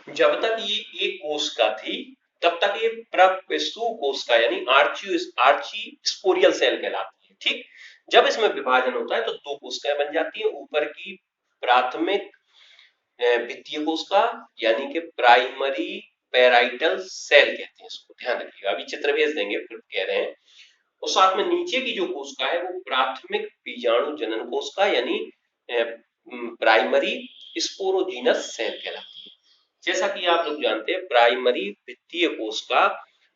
जब तक ये एक कोशिका थी तब तक ये प्रपिस्सु कोशिका यानी आर्ची स्पोरियल सेल कहलाती है। ठीक, जब इसमें विभाजन होता है तो दो कोशिकाएं बन जाती हैं। ऊपर की प्राथमिक भित्तीय कोशिका यानी कि प्राइमरी पेराइटल सेल कहते हैं इसको, ध्यान रखिएगा, अभी चित्र भेज देंगे फिर कह रहे हैं। और साथ में नीचे की जो कोशिका है वो प्राथमिक बीजाणु जनन कोशिका यानी प्राइमरी स्पोरोजीनस सेल कहलाती है। जैसा कि आप लोग जानते हैं प्राइमरी भित्तीय कोशिका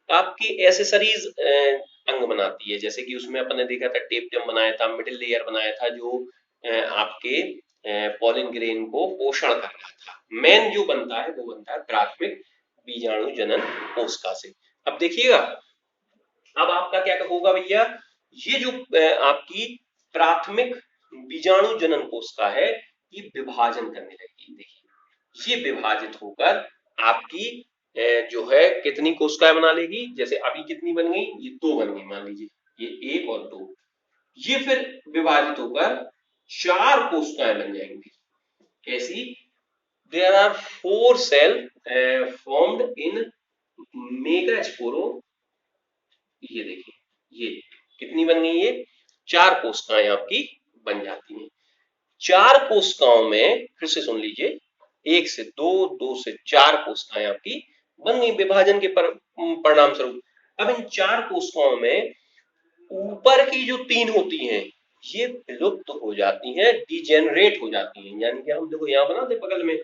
आपकी एसेसरीज अंग बनाती है, जैसे कि उसमें अपन ने देखा था टेपजम बनाया था, मिडिल लेयर बनाया था जो आपके पॉलिन ग्रेन को पोषण कर रहा था। मेन जो बनता है वो बनता है प्राथमिक बीजाणु जनन कोशिका से। अब देखिएगा, अब आपका क्या होगा भैया, ये जो आपकी प्राथमिक बीजाणु जनन कोशिका है ये विभाजन करने लगेगी। देखिए ये विभाजित होकर आपकी जो है कितनी कोशिकाएं बना लेगी, जैसे अभी कितनी बन गई, ये दो बन गई मान लीजिए, ये एक और दो, ये फिर विभाजित होकर चार कोशिकाएं बन जाएंगी। कैसी? There are 4 cell formed in megaspore. ये देखिए ये कितनी बन गई, ये चार कोशिकाएं आपकी बन जाती हैं। चार कोशिकाओं में फिर से सुन लीजिए, एक से दो, दो से चार कोशिकाएं आपकी बन गई विभाजन के परिणाम स्वरूप। अब इन चार कोशिकाओं में ऊपर की जो तीन होती हैं ये विलुप्त हो जाती हैं, डिजेनरेट हो जाती हैं। यानी कि हम देखो यहाँ बना दे बगल में,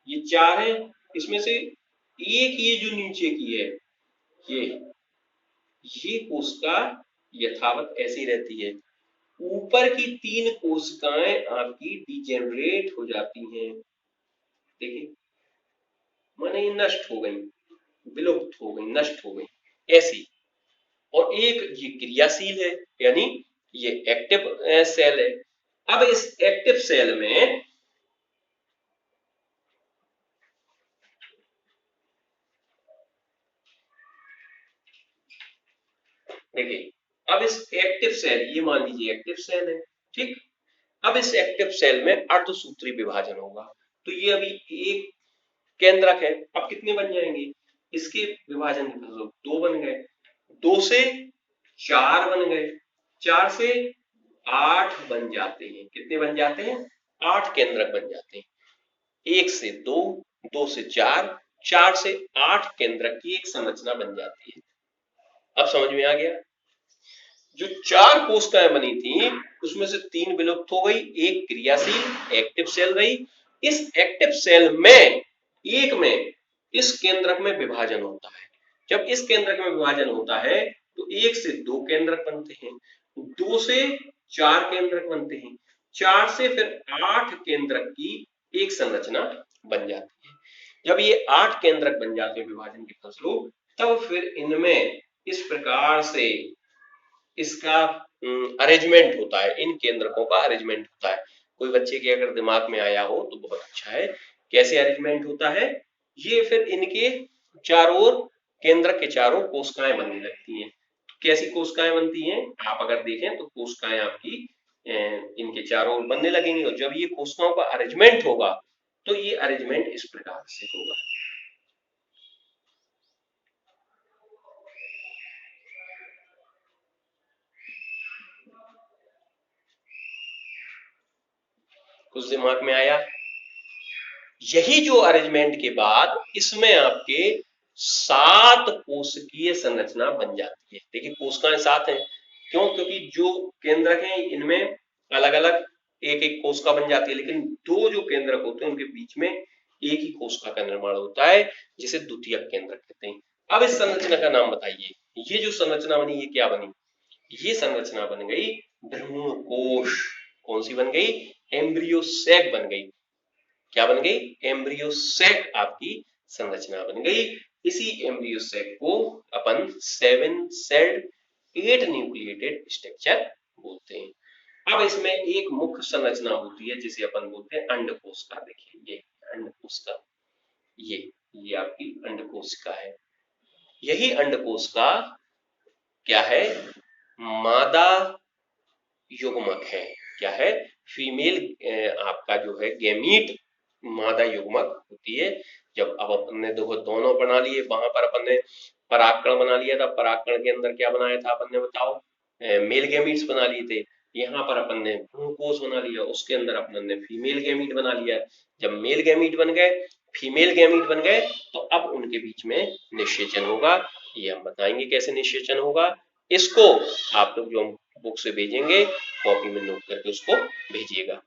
ये चार है, इसमें से एक ये जो नीचे की है ये कोशिका यथावत ऐसी रहती है। ऊपर की तीन कोशिकाएं आपकी डिजेनरेट हो जाती हैं। देखिए माने ये नष्ट हो गई, विलुप्त हो गई, नष्ट हो गई ऐसी। और एक ये क्रियाशील है यानी ये एक्टिव सेल है। अब इस एक्टिव सेल में देखिए, अब इस एक्टिव सेल, ये मान लीजिए एक्टिव सेल है, ठीक। अब इस एक्टिव सेल में अर्धसूत्री विभाजन होगा, तो ये अभी एक केंद्रक है, अब कितने बन जाएंगे, इसके विभाजन के फलस्वरूप दो बन गए, दो से चार बन गए, चार से आठ बन जाते हैं। कितने बन जाते हैं? आठ केंद्रक बन जाते हैं। एक से दो, दो से चार, चार से आठ केंद्रक की एक संरचना बन जाती है। अब समझ में आ गया? जो चार कोशिकाएं बनी थी उसमें से तीन विलुप्त हो गई, एक क्रियाशील एक्टिव सेल रही। इस एक्टिव सेल में एक में इस केंद्रक में विभाजन होता है। जब इस केंद्रक में विभाजन होता है तो एक से दो केंद्रक बनते हैं, दो से चार केंद्रक बनते हैं, चार से फिर आठ केंद्रक की एक संरचना बन जाती है। जब ये आठ केंद्रक बन जाते हैं विभाजन के फलस्वरूप, तब फिर इनमें इस प्रकार से इसका अरेंजमेंट होता है, इन केंद्रकों का अरेंजमेंट होता है। कोई बच्चे के अगर दिमाग में आया हो तो बहुत अच्छा है। कैसे अरेंजमेंट होता है? ये फिर इनके चारों ओर केंद्रक के चारों कोशिकाएं बनने लगती हैं। कैसी कोशिकाएं बनती हैं? आप अगर देखें तो कोशिकाएं आपकी इनके चारों ओर बनने लगेंगी, और जब ये कोशिकाओं का अरेंजमेंट होगा तो ये अरेंजमेंट इस प्रकार से होगा। कुछ दिमाग में आया? यही जो अरेंजमेंट के बाद इसमें आपके सात कोशिकीय संरचना बन जाती है। देखिए कोशिकाएं सात हैं, क्यों? क्योंकि जो केंद्रक हैं इनमें अलग अलग एक एक कोशिका बन जाती है, लेकिन दो जो केंद्रक होते हैं उनके बीच में एक ही कोशिका का निर्माण होता है, जिसे द्वितीयक केंद्रक कहते हैं। अब इस संरचना का नाम बताइए। ये जो संरचना बनी ये क्या बनी? ये संरचना बन गई भ्रूण कोश। कौन सी बन गई? एम्ब्रियो सैक बन गई। क्या बन गई? एम्ब्रियो सैक आपकी संरचना बन गई। इसी एम्ब्रियो सैक को अपन 7 सेल्ड 8 न्यूक्लिएटेड स्ट्रक्चर बोलते हैं। अब इसमें एक मुख्य संरचना होती है जिसे अपन बोलते हैं अंडकोशिका। देखिए ये अंडकोशिका, ये आपकी अंडकोशिका है। यही अंडकोशिका क्या है? मादा युग्मक है। क्या है? फीमेल आपका जो है गेमीट मादा युग्मक होती है। जब अब अपन ने देखो दोनों बना लिए, वहां पर अपन ने परागकण बना लिया था, परागकण के अंदर क्या बनाया था अपन ने बताओ, मेल गैमीट्स बना लिए थे। यहाँ पर अपन ने भ्रूणकोश बना लिया, उसके अंदर अपन ने फीमेल गैमीट बना लिया। जब मेल गैमीट बन गए, फीमेल गैमीट बन गए, तो अब उनके बीच में निषेचन होगा। ये हम बताएंगे कैसे निषेचन होगा। इसको आप लोग जो हम बुक से भेजेंगे, कॉपी में नोट करके उसको भेजिएगा।